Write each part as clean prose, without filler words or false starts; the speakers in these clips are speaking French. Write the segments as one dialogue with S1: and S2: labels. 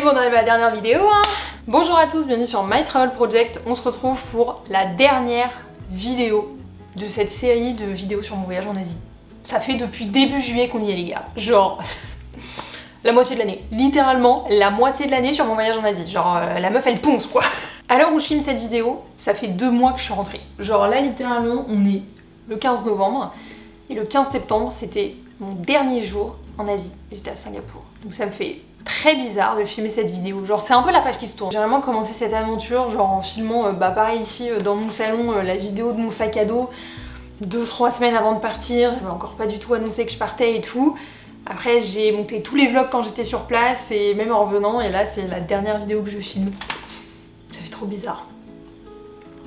S1: Et bon, on arrive à la dernière vidéo, hein. Bonjour à tous, bienvenue sur My Travel Project. On se retrouve pour la dernière vidéo de cette série de vidéos sur mon voyage en Asie. Ça fait depuis début juillet qu'on y est, les gars. Genre la moitié de l'année. Littéralement la moitié de l'année sur mon voyage en Asie. Genre la meuf elle ponce quoi. À l'heure où je filme cette vidéo, ça fait 2 mois que je suis rentrée. Genre là littéralement on est le 15 novembre et le 15 septembre c'était mon dernier jour en Asie. J'étais à Singapour. Donc ça me fait très bizarre de filmer cette vidéo. Genre c'est un peu la page qui se tourne. J'ai vraiment commencé cette aventure genre en filmant pareil ici dans mon salon la vidéo de mon sac à dos 2-3 semaines avant de partir. J'avais encore pas du tout annoncé que je partais et tout. Après j'ai monté tous les vlogs quand j'étais sur place et même en revenant et là c'est la dernière vidéo que je filme. Ça fait trop bizarre.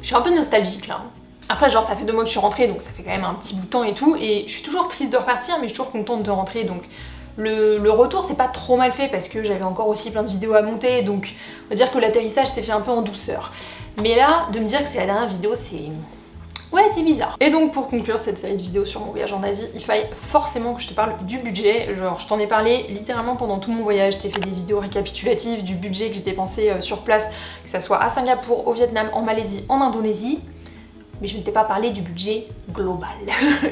S1: Je suis un peu nostalgique là. Après genre ça fait 2 mois que je suis rentrée donc ça fait quand même un petit bout de temps et tout et je suis toujours triste de repartir mais je suis toujours contente de rentrer donc le retour c'est pas trop mal fait parce que j'avais encore aussi plein de vidéos à monter donc on va dire que l'atterrissage s'est fait un peu en douceur. Mais là de me dire que c'est la dernière vidéo c'est... ouais, c'est bizarre. Et donc pour conclure cette série de vidéos sur mon voyage en Asie, il fallait forcément que je te parle du budget. Genre je t'en ai parlé littéralement pendant tout mon voyage, je t'ai fait des vidéos récapitulatives du budget que j'ai dépensé sur place, que ça soit à Singapour, au Vietnam, en Malaisie, en Indonésie. Mais je ne t'ai pas parlé du budget global,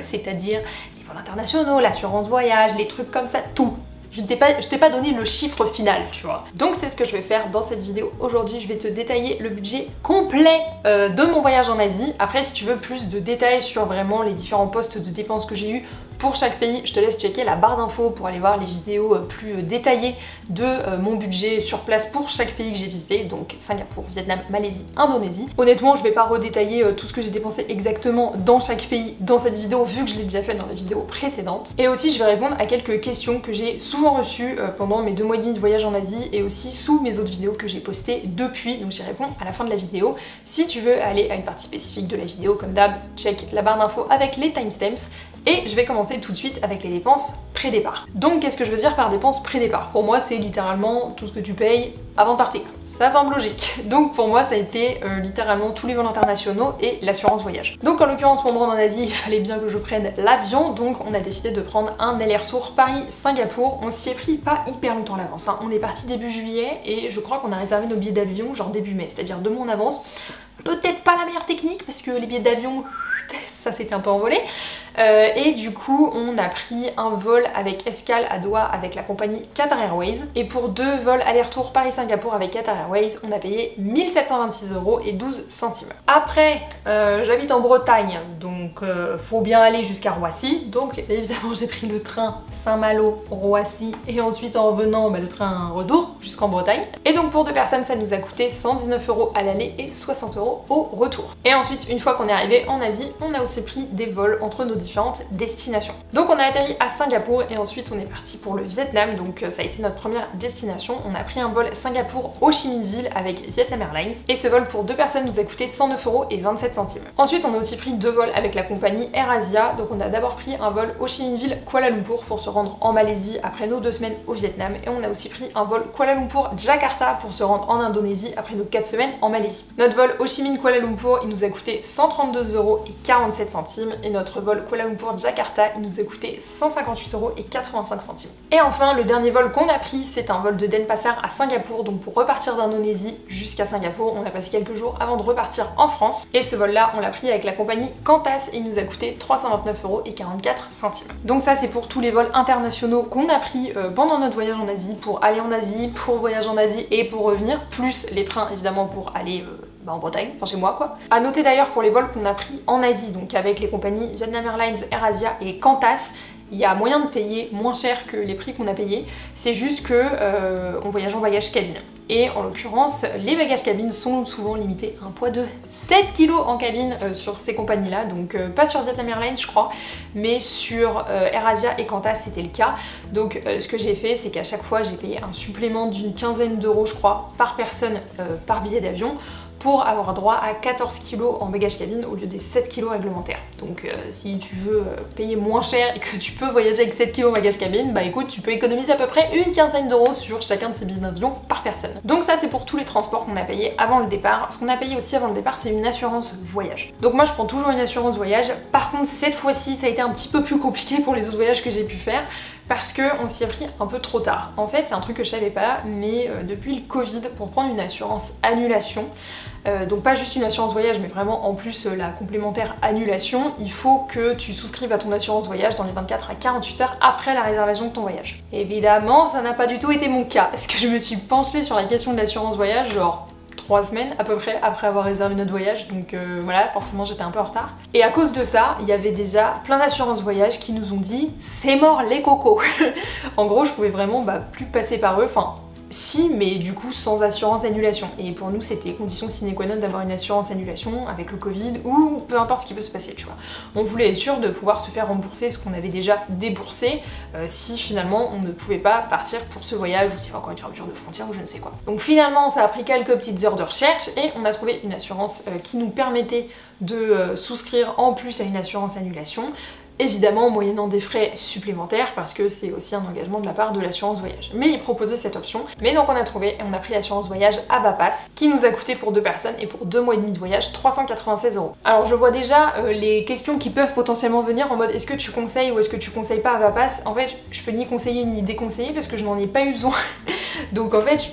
S1: c'est-à-dire les vols internationaux, l'assurance voyage, les trucs comme ça, tout. Je t'ai pas donné le chiffre final, tu vois. Donc c'est ce que je vais faire dans cette vidéo aujourd'hui. Je vais te détailler le budget complet de mon voyage en Asie. Après, si tu veux plus de détails sur vraiment les différents postes de dépenses que j'ai eu pour chaque pays, je te laisse checker la barre d'infos pour aller voir les vidéos plus détaillées de mon budget sur place pour chaque pays que j'ai visité. Donc Singapour, Vietnam, Malaisie, Indonésie. Honnêtement, je vais pas redétailler tout ce que j'ai dépensé exactement dans chaque pays dans cette vidéo vu que je l'ai déjà fait dans la vidéo précédente. Et aussi, je vais répondre à quelques questions que j'ai souvent reçues pendant mes 2 mois et demi de voyage en Asie et aussi sous mes autres vidéos que j'ai postées depuis. Donc j'y réponds à la fin de la vidéo. Si tu veux aller à une partie spécifique de la vidéo, comme d'hab, check la barre d'infos avec les timestamps. Et je vais commencer tout de suite avec les dépenses pré-départ. Donc qu'est-ce que je veux dire par dépenses pré-départ? Pour moi c'est littéralement tout ce que tu payes avant de partir. Ça semble logique. Donc pour moi ça a été littéralement tous les vols internationaux et l'assurance voyage. Donc en l'occurrence pour me rendre en Asie il fallait bien que je prenne l'avion. Donc on a décidé de prendre un aller-retour Paris-Singapour. On s'y est pris pas hyper longtemps à l'avance, hein. On est parti début juillet et je crois qu'on a réservé nos billets d'avion genre début mai, c'est-à-dire 2 mois en avance. Peut-être pas la meilleure technique parce que les billets d'avion ça s'était un peu envolé. Et du coup on a pris un vol avec escale à Doha avec la compagnie Qatar Airways et pour 2 vols aller-retour Paris-Singapour avec Qatar Airways on a payé 1726 € et 12 centimes. Après j'habite en Bretagne donc faut bien aller jusqu'à Roissy donc évidemment j'ai pris le train Saint-Malo-Roissy et ensuite en revenant le train retour jusqu'en Bretagne et donc pour 2 personnes ça nous a coûté 119 € à l'aller et 60 € au retour. Et ensuite une fois qu'on est arrivé en Asie on a aussi pris des vols entre nos différentes destinations. Donc on a atterri à Singapour et ensuite on est parti pour le Vietnam, donc ça a été notre première destination. On a pris un vol Singapour-Ho Chi Minh Ville avec Vietnam Airlines et ce vol pour 2 personnes nous a coûté 109 € et 27 centimes. Ensuite on a aussi pris 2 vols avec la compagnie AirAsia, donc on a d'abord pris un vol Ho Chi Minh Ville Kuala Lumpur pour se rendre en Malaisie après nos 2 semaines au Vietnam et on a aussi pris un vol Kuala Lumpur Jakarta pour se rendre en Indonésie après nos 4 semaines en Malaisie. Notre vol Ho Chi Minh Kuala Lumpur il nous a coûté 132 € et 47 centimes et notre vol Kuala Lumpur Jakarta il nous a coûté 158 € et 85 centimes. Et enfin le dernier vol qu'on a pris c'est un vol de Denpasar à Singapour, donc pour repartir d'Indonésie jusqu'à Singapour on a passé quelques jours avant de repartir en France et ce vol là on l'a pris avec la compagnie Qantas et il nous a coûté 329 € et 44 centimes. Donc ça c'est pour tous les vols internationaux qu'on a pris pendant notre voyage en Asie, pour aller en Asie, pour voyager en Asie et pour revenir, plus les trains évidemment pour aller en Bretagne, enfin chez moi quoi. À noter d'ailleurs pour les vols qu'on a pris en Asie, donc avec les compagnies Vietnam Airlines, AirAsia et Qantas, il y a moyen de payer moins cher que les prix qu'on a payés, c'est juste que on voyage en bagage cabine. Et en l'occurrence, les bagages cabine sont souvent limités à un poids de 7 kg en cabine sur ces compagnies-là, donc pas sur Vietnam Airlines je crois, mais sur AirAsia et Qantas c'était le cas. Donc ce que j'ai fait, c'est qu'à chaque fois j'ai payé un supplément d'une quinzaine d'euros je crois par personne par billet d'avion, pour avoir droit à 14 kg en bagage cabine au lieu des 7 kg réglementaires. Donc si tu veux payer moins cher et que tu peux voyager avec 7 kg en bagage cabine, bah écoute, tu peux économiser à peu près une quinzaine d'euros sur chacun de ces billets d'avion par personne. Donc ça c'est pour tous les transports qu'on a payé avant le départ. Ce qu'on a payé aussi avant le départ c'est une assurance voyage. Donc moi je prends toujours une assurance voyage. Par contre cette fois-ci ça a été un petit peu plus compliqué pour les autres voyages que j'ai pu faire parce qu'on s'y est pris un peu trop tard. En fait, c'est un truc que je savais pas, mais depuis le Covid, pour prendre une assurance annulation, donc pas juste une assurance voyage, mais vraiment en plus la complémentaire annulation, il faut que tu souscrives à ton assurance voyage dans les 24 à 48 heures après la réservation de ton voyage. Évidemment, ça n'a pas du tout été mon cas, parce que je me suis penchée sur la question de l'assurance voyage, genre 3 semaines à peu près après avoir réservé notre voyage, donc voilà, forcément j'étais un peu en retard. Et à cause de ça, il y avait déjà plein d'assurances voyage qui nous ont dit « c'est mort les cocos ». En gros, je pouvais vraiment plus passer par eux, enfin si, mais du coup sans assurance annulation. Et pour nous, c'était condition sine qua non d'avoir une assurance annulation avec le Covid ou peu importe ce qui peut se passer, tu vois. On voulait être sûr de pouvoir se faire rembourser ce qu'on avait déjà déboursé si finalement on ne pouvait pas partir pour ce voyage ou s'il y avait encore une fermeture de frontières ou je ne sais quoi. Donc finalement, ça a pris quelques petites heures de recherche et on a trouvé une assurance qui nous permettait de souscrire en plus à une assurance annulation. Évidemment moyennant des frais supplémentaires parce que c'est aussi un engagement de la part de l'assurance voyage. Mais ils proposaient cette option. Mais donc on a trouvé et on a pris l'assurance voyage Avapass qui nous a coûté pour 2 personnes et pour 2 mois et demi de voyage 396 €. Alors je vois déjà les questions qui peuvent potentiellement venir en mode est-ce que tu conseilles ou est-ce que tu conseilles pas Avapass. En fait je peux ni conseiller ni déconseiller parce que je n'en ai pas eu besoin. Donc en fait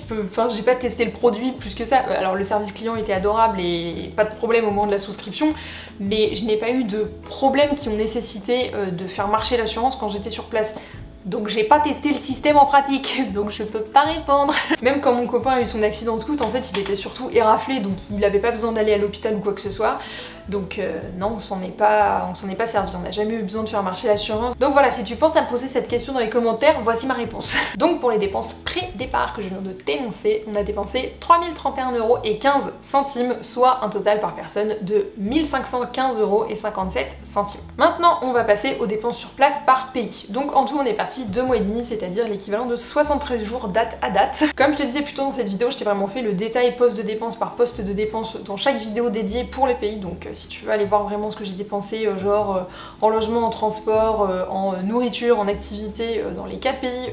S1: j'ai pas testé le produit plus que ça. Alors le service client était adorable et pas de problème au moment de la souscription, mais je n'ai pas eu de problèmes qui ont nécessité de faire marcher l'assurance quand j'étais sur place. Donc j'ai pas testé le système en pratique, donc je peux pas répondre. Même quand mon copain a eu son accident de scout, en fait il était surtout éraflé, donc il avait pas besoin d'aller à l'hôpital ou quoi que ce soit. Donc non, on s'en est pas servi, on n'a jamais eu besoin de faire marcher l'assurance. Donc voilà, si tu penses à me poser cette question dans les commentaires, voici ma réponse. Donc pour les dépenses pré-départ que je viens de t'énoncer, on a dépensé 3031,15 €, soit un total par personne de 1515,57 €. Maintenant, on va passer aux dépenses sur place par pays. Donc en tout, on est parti 2 mois et demi, c'est-à-dire l'équivalent de 73 jours date à date. Comme je te disais plus tôt dans cette vidéo, je t'ai vraiment fait le détail poste de dépenses par poste de dépenses dans chaque vidéo dédiée pour les pays. Donc si tu veux aller voir vraiment ce que j'ai dépensé, genre en logement, en transport, en nourriture, en activité, dans les 4 pays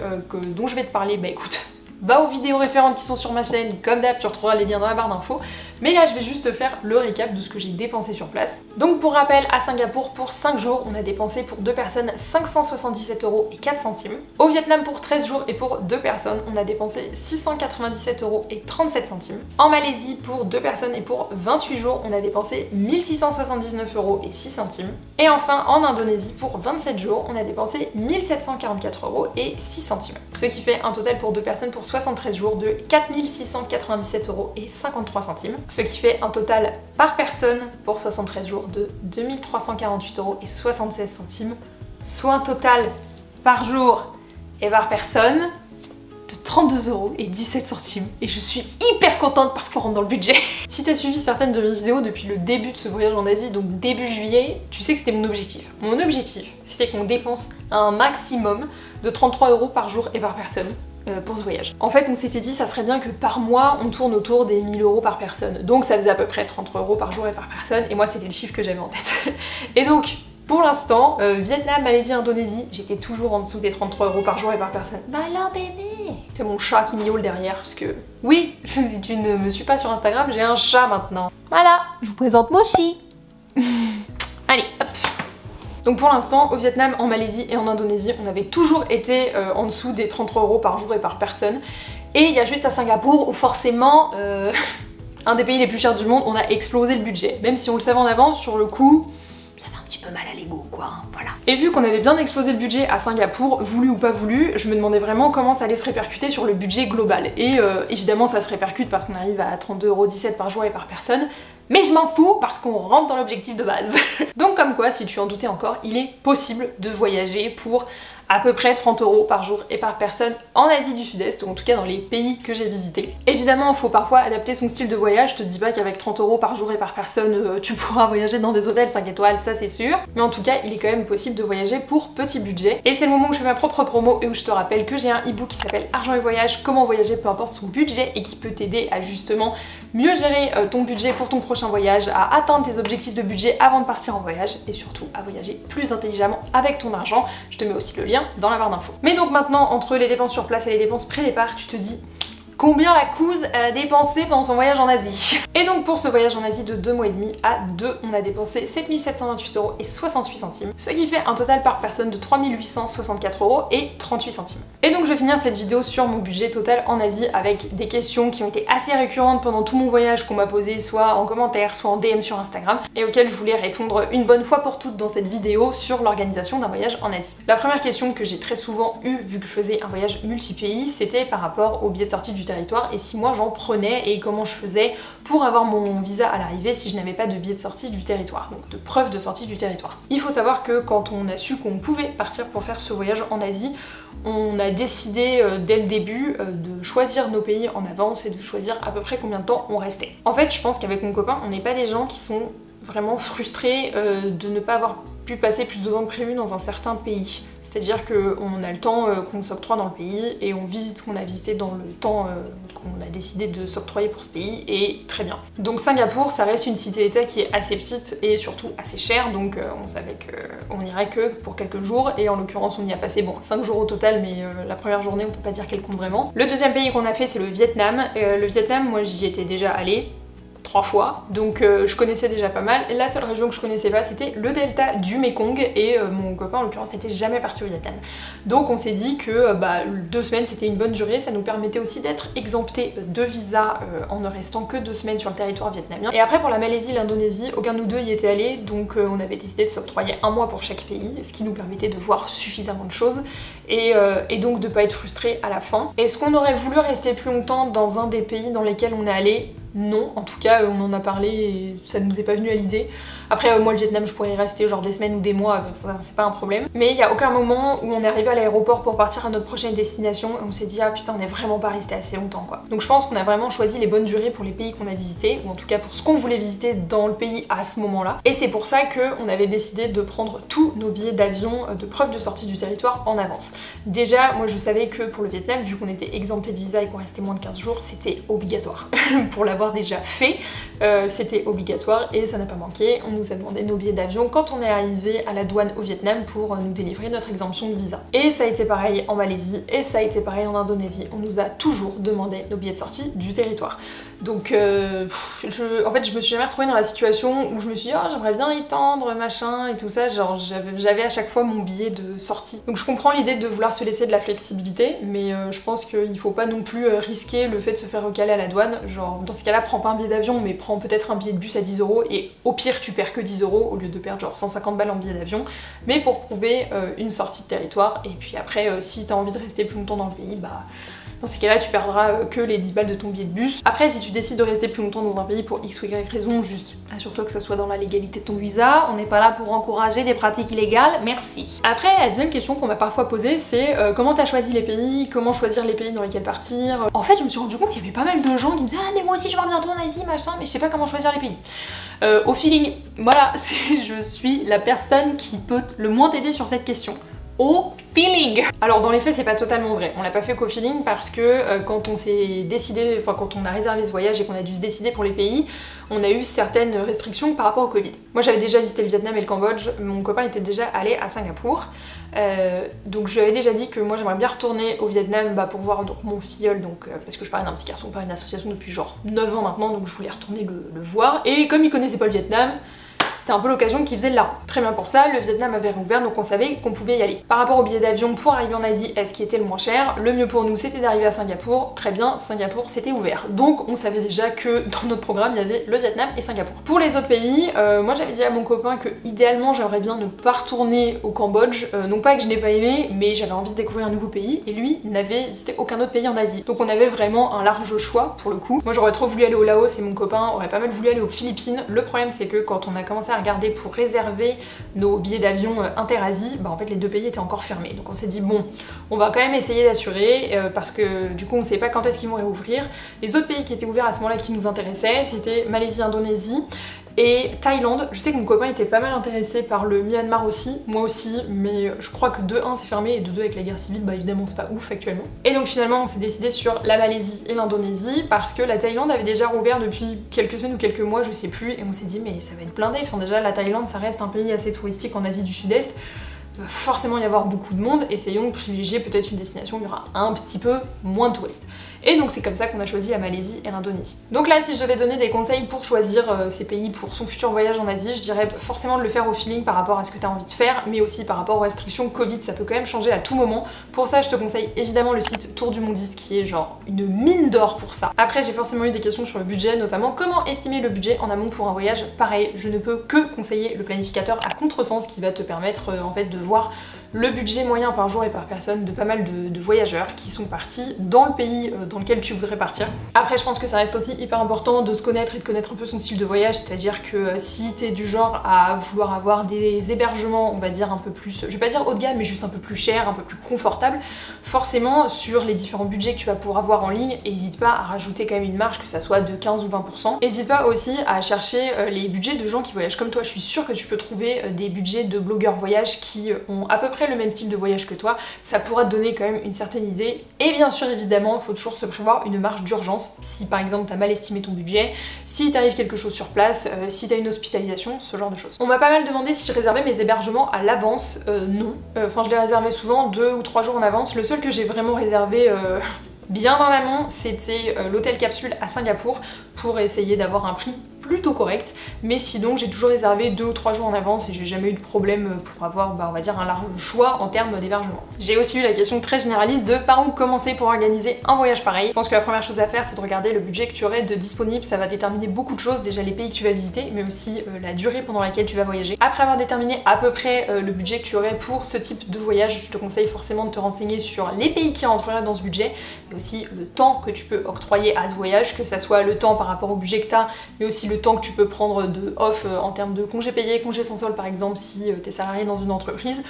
S1: dont je vais te parler, bah écoute, va aux vidéos référentes qui sont sur ma chaîne, comme d'hab, tu retrouveras les liens dans la barre d'infos. Mais là, je vais juste te faire le récap de ce que j'ai dépensé sur place. Donc pour rappel, à Singapour, pour 5 jours, on a dépensé pour 2 personnes 577,04 €. Au Vietnam, pour 13 jours et pour 2 personnes, on a dépensé 697,37 €. En Malaisie, pour 2 personnes et pour 28 jours, on a dépensé 1679,06 €. Et enfin, en Indonésie, pour 27 jours, on a dépensé 1744,06 €. Ce qui fait un total pour 2 personnes pour 73 jours de 4697,53 €. Ce qui fait un total par personne pour 73 jours de 2348,76 €, soit un total par jour et par personne de 32,17 €. Et je suis hyper contente parce qu'on rentre dans le budget. Si t'as suivi certaines de mes vidéos depuis le début de ce voyage en Asie, donc début juillet, tu sais que c'était mon objectif. Mon objectif, c'était qu'on dépense un maximum de 33 € par jour et par personne pour ce voyage. En fait, on s'était dit ça serait bien que par mois on tourne autour des 1000 € par personne. Donc ça faisait à peu près 33 € par jour et par personne, et moi c'était le chiffre que j'avais en tête. Et donc pour l'instant, Vietnam, Malaisie, Indonésie, j'étais toujours en dessous des 33 € par jour et par personne. Bah alors bébé, c'est mon chat qui miaule derrière, parce que oui, si tu ne me suis pas sur Instagram, j'ai un chat maintenant. Voilà, je vous présente Moshi. Allez, hop. Donc pour l'instant, au Vietnam, en Malaisie et en Indonésie, on avait toujours été en dessous des 33 € par jour et par personne. Et il y a juste à Singapour où forcément, un des pays les plus chers du monde, on a explosé le budget. Même si on le savait en avance, sur le coup, ça fait un petit peu mal à l'ego quoi, hein, voilà. Et vu qu'on avait bien explosé le budget à Singapour, voulu ou pas voulu, je me demandais vraiment comment ça allait se répercuter sur le budget global. Et évidemment ça se répercute parce qu'on arrive à 32,17 € par jour et par personne. Mais je m'en fous parce qu'on rentre dans l'objectif de base. Donc comme quoi, si tu en doutais encore, il est possible de voyager pour à peu près 30 € par jour et par personne en Asie du Sud-Est, ou en tout cas dans les pays que j'ai visités. Évidemment, il faut parfois adapter son style de voyage, je te dis pas qu'avec 30 € par jour et par personne, tu pourras voyager dans des hôtels 5 étoiles, ça c'est sûr. Mais en tout cas, il est quand même possible de voyager pour petit budget. Et c'est le moment où je fais ma propre promo et où je te rappelle que j'ai un e-book qui s'appelle Argent et Voyage, comment voyager peu importe son budget, et qui peut t'aider à justement mieux gérer ton budget pour ton prochain voyage, à atteindre tes objectifs de budget avant de partir en voyage, et surtout à voyager plus intelligemment avec ton argent. Je te mets aussi le lien dans la barre d'infos. Mais donc maintenant, entre les dépenses sur place et les dépenses pré-départ, tu te dis combien la couse a dépensé pendant son voyage en Asie. Et donc pour ce voyage en Asie de 2 mois et demi à 2, on a dépensé 7 728,68 €, ce qui fait un total par personne de 3 864,38 €. Et donc je vais finir cette vidéo sur mon budget total en Asie avec des questions qui ont été assez récurrentes pendant tout mon voyage, qu'on m'a posées soit en commentaire, soit en DM sur Instagram, et auxquelles je voulais répondre une bonne fois pour toutes dans cette vidéo sur l'organisation d'un voyage en Asie. La première question que j'ai très souvent eue, vu que je faisais un voyage multi-pays, c'était par rapport au billet de sortie du territoire et si moi j'en prenais et comment je faisais pour avoir mon visa à l'arrivée si je n'avais pas de billet de sortie du territoire, donc de preuve de sortie du territoire. Il faut savoir que quand on a su qu'on pouvait partir pour faire ce voyage en Asie, on a décidé dès le début de choisir nos pays en avance et de choisir à peu près combien de temps on restait. En fait, je pense qu'avec mon copain, on n'est pas des gens qui sont vraiment frustrés de ne pas avoir pu passer plus de temps que prévu dans un certain pays. C'est-à-dire qu'on a le temps qu'on s'octroie dans le pays et on visite ce qu'on a visité dans le temps qu'on a décidé de s'octroyer pour ce pays, et très bien. Donc Singapour, ça reste une cité-état qui est assez petite et surtout assez chère, donc on savait qu'on n'irait que pour quelques jours, et en l'occurrence on y a passé, bon, 5 jours au total, mais la première journée on peut pas dire qu'elle compte vraiment. Le deuxième pays qu'on a fait, c'est le Vietnam. Le Vietnam, moi j'y étais déjà allée 3 fois, donc je connaissais déjà pas mal. La seule région que je connaissais pas, c'était le delta du Mekong, et mon copain en l'occurrence n'était jamais parti au Vietnam. Donc on s'est dit que 2 semaines c'était une bonne durée, ça nous permettait aussi d'être exemptés de visa en ne restant que 2 semaines sur le territoire vietnamien. Et après pour la Malaisie, l'Indonésie, aucun de nous deux y était allé, donc on avait décidé de s'octroyer 1 mois pour chaque pays, ce qui nous permettait de voir suffisamment de choses et donc de pas être frustrés à la fin. Est-ce qu'on aurait voulu rester plus longtemps dans un des pays dans lesquels on est allé? Non, en tout cas on en a parlé et ça ne nous est pas venu à l'idée. Après moi le Vietnam je pourrais y rester genre des semaines ou des mois, ça c'est pas un problème. Mais il y a aucun moment où on est arrivé à l'aéroport pour partir à notre prochaine destination et on s'est dit ah putain on est vraiment pas resté assez longtemps quoi. Donc je pense qu'on a vraiment choisi les bonnes durées pour les pays qu'on a visités, ou en tout cas pour ce qu'on voulait visiter dans le pays à ce moment là. Et c'est pour ça qu'on avait décidé de prendre tous nos billets d'avion de preuve de sortie du territoire en avance. Déjà moi je savais que pour le Vietnam, vu qu'on était exempté de visa et qu'on restait moins de 15 jours, c'était obligatoire. Pour l'avoir déjà fait, c'était obligatoire et ça n'a pas manqué. On nous a demandé nos billets d'avion quand on est arrivé à la douane au Vietnam pour nous délivrer notre exemption de visa. Et ça a été pareil en Malaisie et ça a été pareil en Indonésie. On nous a toujours demandé nos billets de sortie du territoire. Donc en fait je me suis jamais retrouvée dans la situation où je me suis dit oh j'aimerais bien y tendre machin et tout ça, genre j'avais à chaque fois mon billet de sortie. Donc je comprends l'idée de vouloir se laisser de la flexibilité, mais je pense qu'il faut pas non plus risquer le fait de se faire recaler à la douane. Genre dans ces cas-là prends pas un billet d'avion mais prends peut-être un billet de bus à 10 € et au pire tu perds que 10 € au lieu de perdre genre 150 balles en billet d'avion, mais pour prouver une sortie de territoire. Et puis après si t'as envie de rester plus longtemps dans le pays, bah dans ces cas-là, tu perdras que les 10 balles de ton billet de bus. Après, si tu décides de rester plus longtemps dans un pays pour X ou Y raison, juste assure-toi que ça soit dans la légalité de ton visa. On n'est pas là pour encourager des pratiques illégales, merci. Après, la deuxième question qu'on m'a parfois posée, c'est comment t'as choisi les pays, comment choisir les pays dans lesquels partir. En fait, je me suis rendu compte qu'il y avait pas mal de gens qui me disaient ah mais moi aussi je pars bientôt en Asie, machin, mais je sais pas comment choisir les pays. Au feeling, voilà, je suis la personne qui peut le moins t'aider sur cette question. Au feeling. Alors dans les faits c'est pas totalement vrai, on l'a pas fait qu'au feeling parce que quand on s'est décidé, enfin quand on a réservé ce voyage et qu'on a dû se décider pour les pays, on a eu certaines restrictions par rapport au Covid. Moi j'avais déjà visité le Vietnam et le Cambodge, mon copain était déjà allé à Singapour, donc je lui avais déjà dit que moi j'aimerais bien retourner au Vietnam pour voir donc, mon filleul, donc, parce que je parlais d'un petit garçon par une association depuis genre 9 ans maintenant, donc je voulais retourner le voir, et comme il connaissait pas le Vietnam, c'était un peu l'occasion qui faisait le larron. Très bien pour ça, le Vietnam avait rouvert donc on savait qu'on pouvait y aller. Par rapport au billet d'avion pour arriver en Asie, est-ce qui était le moins cher? Le mieux pour nous c'était d'arriver à Singapour, très bien, Singapour c'était ouvert. Donc on savait déjà que dans notre programme il y avait le Vietnam et Singapour. Pour les autres pays, moi j'avais dit à mon copain que idéalement j'aimerais bien ne pas retourner au Cambodge, non pas que je n'ai pas aimé, mais j'avais envie de découvrir un nouveau pays et lui n'avait visité aucun autre pays en Asie. Donc on avait vraiment un large choix pour le coup. Moi j'aurais trop voulu aller au Laos et mon copain aurait pas mal voulu aller aux Philippines. Le problème c'est que quand on a commencé à regarder pour réserver nos billets d'avion inter-Asie, en fait les 2 pays étaient encore fermés. Donc on s'est dit bon, on va quand même essayer d'assurer parce que du coup on sait pas quand est-ce qu'ils vont réouvrir. Les autres pays qui étaient ouverts à ce moment-là qui nous intéressaient, c'était Malaisie, Indonésie et Thaïlande. Je sais que mon copain était pas mal intéressé par le Myanmar aussi, moi aussi, mais je crois que de 1 c'est fermé et de 2 avec la guerre civile, évidemment c'est pas ouf actuellement. Et donc finalement on s'est décidé sur la Malaisie et l'Indonésie parce que la Thaïlande avait déjà rouvert depuis quelques semaines ou quelques mois, je sais plus, et on s'est dit mais ça va être blindé. Enfin déjà la Thaïlande ça reste un pays assez touristique en Asie du Sud-Est. il va forcément y avoir beaucoup de monde, essayons de privilégier peut-être une destination où il y aura un petit peu moins de touristes. Et donc c'est comme ça qu'on a choisi la Malaisie et l'Indonésie. Donc là, si je devais donner des conseils pour choisir ces pays pour son futur voyage en Asie, je dirais forcément de le faire au feeling par rapport à ce que tu as envie de faire, mais aussi par rapport aux restrictions Covid, ça peut quand même changer à tout moment. Pour ça, je te conseille évidemment le site Tour du Mondiste qui est genre une mine d'or pour ça. Après, j'ai forcément eu des questions sur le budget, notamment comment estimer le budget en amont pour un voyage. Pareil, je ne peux que conseiller le planificateur à contresens qui va te permettre en fait de voir le budget moyen par jour et par personne de pas mal de voyageurs qui sont partis dans le pays dans lequel tu voudrais partir. Après, je pense que ça reste aussi hyper important de se connaître et de connaître un peu son style de voyage, c'est-à-dire que si t'es du genre à vouloir avoir des hébergements, on va dire un peu plus, je vais pas dire haut de gamme, mais juste un peu plus cher, un peu plus confortable, forcément sur les différents budgets que tu vas pouvoir avoir en ligne, n'hésite pas à rajouter quand même une marge, que ça soit de 15 ou 20%. N'hésite pas aussi à chercher les budgets de gens qui voyagent comme toi. Je suis sûre que tu peux trouver des budgets de blogueurs voyage qui ont à peu près le même type de voyage que toi, ça pourra te donner quand même une certaine idée. Et bien sûr, évidemment, il faut toujours se prévoir une marge d'urgence si par exemple t'as mal estimé ton budget, si t'arrive quelque chose sur place, si t'as une hospitalisation, ce genre de choses. On m'a pas mal demandé si je réservais mes hébergements à l'avance. Non. Enfin, je les réservais souvent 2 ou 3 jours en avance. Le seul que j'ai vraiment réservé bien en amont, c'était l'hôtel capsule à Singapour pour essayer d'avoir un prix plutôt correct, mais sinon j'ai toujours réservé 2 ou 3 jours en avance et j'ai jamais eu de problème pour avoir on va dire un large choix en termes d'hébergement. J'ai aussi eu la question très généraliste de par où commencer pour organiser un voyage pareil. Je pense que la première chose à faire c'est de regarder le budget que tu aurais de disponible, ça va déterminer beaucoup de choses, déjà les pays que tu vas visiter mais aussi la durée pendant laquelle tu vas voyager. Après avoir déterminé à peu près le budget que tu aurais pour ce type de voyage, je te conseille forcément de te renseigner sur les pays qui rentreraient dans ce budget, mais aussi le temps que tu peux octroyer à ce voyage, que ça soit le temps par rapport au budget que tu as, mais aussi le temps que tu peux prendre de off en termes de congés payés, congés sans solde par exemple si tu es salarié dans une entreprise,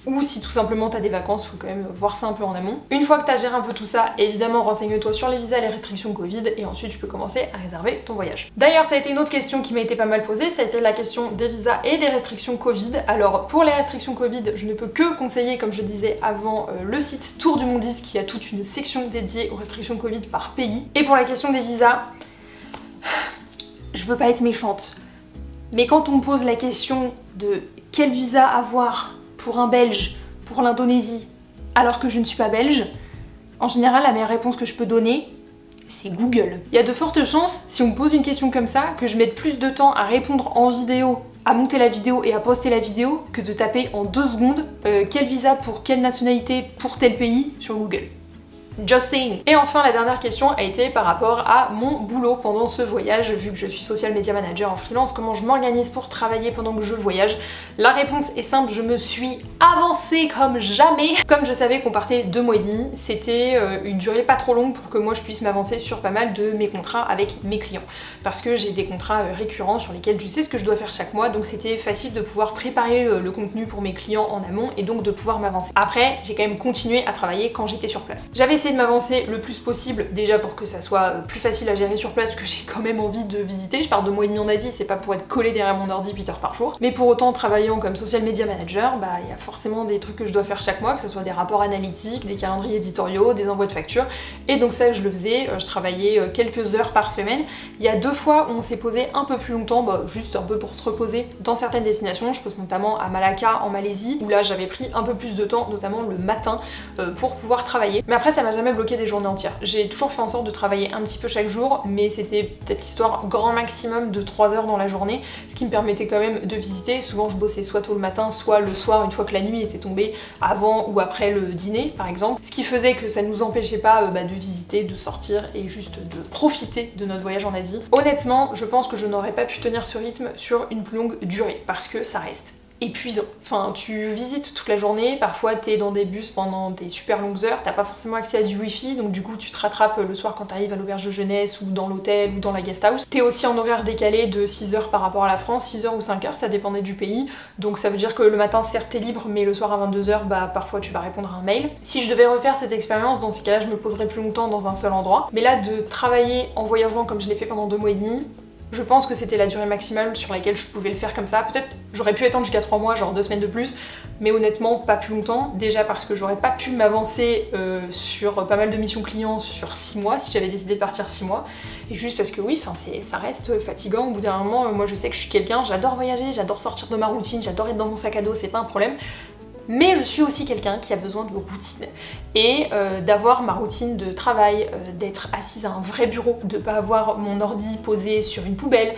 S1: ou si tout simplement t'as des vacances, faut quand même voir ça un peu en amont. Une fois que t'as géré un peu tout ça, évidemment renseigne-toi sur les visas, les restrictions Covid et ensuite tu peux commencer à réserver ton voyage. D'ailleurs ça a été une autre question qui m'a été pas mal posée, ça a été la question des visas et des restrictions Covid. Alors pour les restrictions Covid, je ne peux que conseiller, comme je disais avant, le site Tour du Mondiste qui a toute une section dédiée aux restrictions Covid par pays. Et pour la question des visas, je veux pas être méchante, mais quand on me pose la question de quel visa avoir pour un Belge, pour l'Indonésie, alors que je ne suis pas belge, en général la meilleure réponse que je peux donner, c'est Google. Il y a de fortes chances, si on me pose une question comme ça, que je mette plus de temps à répondre en vidéo, à monter la vidéo et à poster la vidéo, que de taper en 2 secondes quel visa pour quelle nationalité pour tel pays sur Google. Just saying. Et enfin la dernière question a été par rapport à mon boulot pendant ce voyage, vu que je suis social media manager en freelance, comment je m'organise pour travailler pendant que je voyage. La réponse est simple, je me suis avancée comme jamais. Comme je savais qu'on partait 2 mois et demi, c'était une durée pas trop longue pour que moi je puisse m'avancer sur pas mal de mes contrats avec mes clients. Parce que j'ai des contrats récurrents sur lesquels je sais ce que je dois faire chaque mois, donc c'était facile de pouvoir préparer le contenu pour mes clients en amont et donc de pouvoir m'avancer. Après, j'ai quand même continué à travailler quand j'étais sur place. J'avais essayé de m'avancer le plus possible, déjà pour que ça soit plus facile à gérer sur place, que j'ai quand même envie de visiter. Je pars 2 mois et demi en Asie, c'est pas pour être collé derrière mon ordi 8 heures par jour. Mais pour autant, travaillant comme social media manager, il y a forcément des trucs que je dois faire chaque mois, que ce soit des rapports analytiques, des calendriers éditoriaux, des envois de factures. Et donc ça, je le faisais, je travaillais quelques heures par semaine. Il y a 2 fois où on s'est posé un peu plus longtemps, juste un peu pour se reposer dans certaines destinations. Je pense notamment à Malacca en Malaisie, où là j'avais pris un peu plus de temps, notamment le matin, pour pouvoir travailler. Mais après, ça m'a jamais bloqué des journées entières. J'ai toujours fait en sorte de travailler un petit peu chaque jour, mais c'était peut-être l'histoire grand maximum de 3 heures dans la journée, ce qui me permettait quand même de visiter. Souvent je bossais soit tôt le matin, soit le soir, une fois que la nuit était tombée, avant ou après le dîner par exemple, ce qui faisait que ça ne nous empêchait pas de visiter, de sortir et juste de profiter de notre voyage en Asie. Honnêtement, je pense que je n'aurais pas pu tenir ce rythme sur une plus longue durée, parce que ça reste épuisant. Enfin, tu visites toute la journée, parfois t'es dans des bus pendant des super longues heures, t'as pas forcément accès à du wifi, donc du coup tu te rattrapes le soir quand t'arrives à l'auberge de jeunesse ou dans l'hôtel ou dans la guest house. T'es aussi en horaire décalé de 6 heures par rapport à la France, 6 heures ou 5 heures, ça dépendait du pays, donc ça veut dire que le matin certes t'es libre, mais le soir à 22 h parfois tu vas répondre à un mail. Si je devais refaire cette expérience, dans ces cas-là je me poserais plus longtemps dans un seul endroit, mais là de travailler en voyageant comme je l'ai fait pendant 2 mois et demi, je pense que c'était la durée maximale sur laquelle je pouvais le faire comme ça. Peut-être j'aurais pu étendre jusqu'à 3 mois, genre 2 semaines de plus, mais honnêtement pas plus longtemps. Déjà parce que j'aurais pas pu m'avancer sur pas mal de missions clients sur 6 mois si j'avais décidé de partir 6 mois. Et juste parce que oui, ça reste fatigant au bout d'un moment. Moi je sais que je suis quelqu'un, j'adore voyager, j'adore sortir de ma routine, j'adore être dans mon sac à dos, c'est pas un problème. Mais je suis aussi quelqu'un qui a besoin de routine et d'avoir ma routine de travail, d'être assise à un vrai bureau, de pas avoir mon ordi posé sur une poubelle,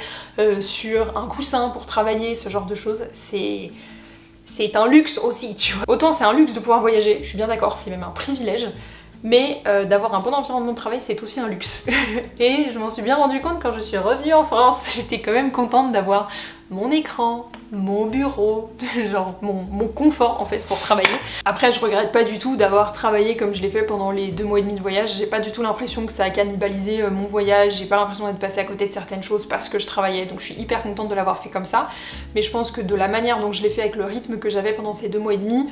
S1: sur un coussin pour travailler, ce genre de choses, c'est un luxe aussi, tu vois. Autant c'est un luxe de pouvoir voyager, je suis bien d'accord, c'est même un privilège, mais d'avoir un bon environnement de travail, c'est aussi un luxe. Et je m'en suis bien rendu compte quand je suis revenue en France, j'étais quand même contente d'avoir mon écran, mon bureau, genre mon confort en fait pour travailler. Après je regrette pas du tout d'avoir travaillé comme je l'ai fait pendant les 2 mois et demi de voyage, j'ai pas du tout l'impression que ça a cannibalisé mon voyage, j'ai pas l'impression d'être passée à côté de certaines choses parce que je travaillais, donc je suis hyper contente de l'avoir fait comme ça. Mais je pense que de la manière dont je l'ai fait avec le rythme que j'avais pendant ces 2 mois et demi,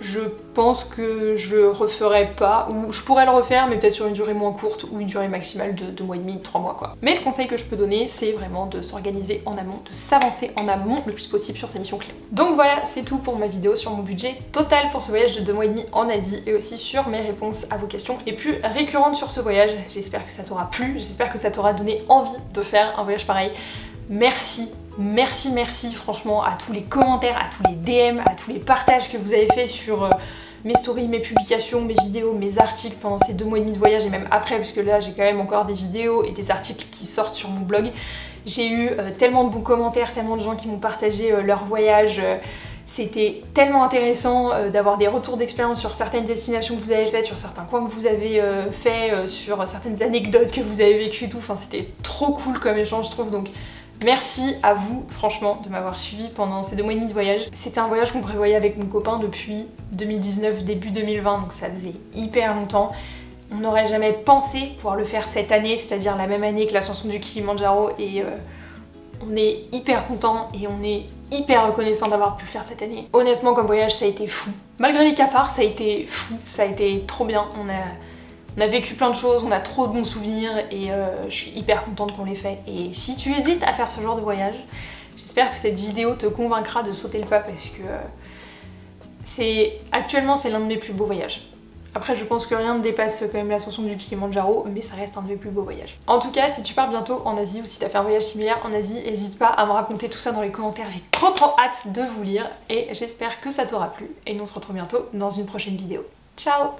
S1: je pense que je le referai pas, ou je pourrais le refaire mais peut-être sur une durée moins courte ou une durée maximale de 2 mois et demi, 3 mois quoi. Mais le conseil que je peux donner, c'est vraiment de s'organiser en amont, de s'avancer en amont le plus possible sur ses missions clients. Donc voilà, c'est tout pour ma vidéo sur mon budget total pour ce voyage de 2 mois et demi en Asie et aussi sur mes réponses à vos questions les plus récurrentes sur ce voyage. J'espère que ça t'aura plu, j'espère que ça t'aura donné envie de faire un voyage pareil. Merci. Merci franchement à tous les commentaires, à tous les DM, à tous les partages que vous avez fait sur mes stories, mes publications, mes vidéos, mes articles pendant ces 2 mois et demi de voyage et même après, parce que là j'ai quand même encore des vidéos et des articles qui sortent sur mon blog. J'ai eu tellement de bons commentaires, tellement de gens qui m'ont partagé leur voyage. C'était tellement intéressant d'avoir des retours d'expérience sur certaines destinations que vous avez faites, sur certains coins que vous avez fait, sur certaines anecdotes que vous avez vécues et tout. Enfin c'était trop cool comme échange je trouve, donc merci à vous, franchement, de m'avoir suivi pendant ces 2 mois et demi de voyage. C'était un voyage qu'on prévoyait avec mon copain depuis 2019, début 2020, donc ça faisait hyper longtemps. On n'aurait jamais pensé pouvoir le faire cette année, c'est-à-dire la même année que l'ascension du Kilimanjaro, et on est hyper content et on est hyper reconnaissant d'avoir pu le faire cette année. Honnêtement, comme voyage, ça a été fou. Malgré les cafards, ça a été fou, ça a été trop bien. On a vécu plein de choses, on a trop de bons souvenirs et je suis hyper contente qu'on l'ait fait. Et si tu hésites à faire ce genre de voyage, j'espère que cette vidéo te convaincra de sauter le pas parce que actuellement c'est l'un de mes plus beaux voyages. Après je pense que rien ne dépasse quand même l'ascension du Kilimanjaro, mais ça reste un de mes plus beaux voyages. En tout cas, si tu pars bientôt en Asie ou si tu as fait un voyage similaire en Asie, n'hésite pas à me raconter tout ça dans les commentaires, j'ai trop hâte de vous lire et j'espère que ça t'aura plu. Et nous on se retrouve bientôt dans une prochaine vidéo. Ciao!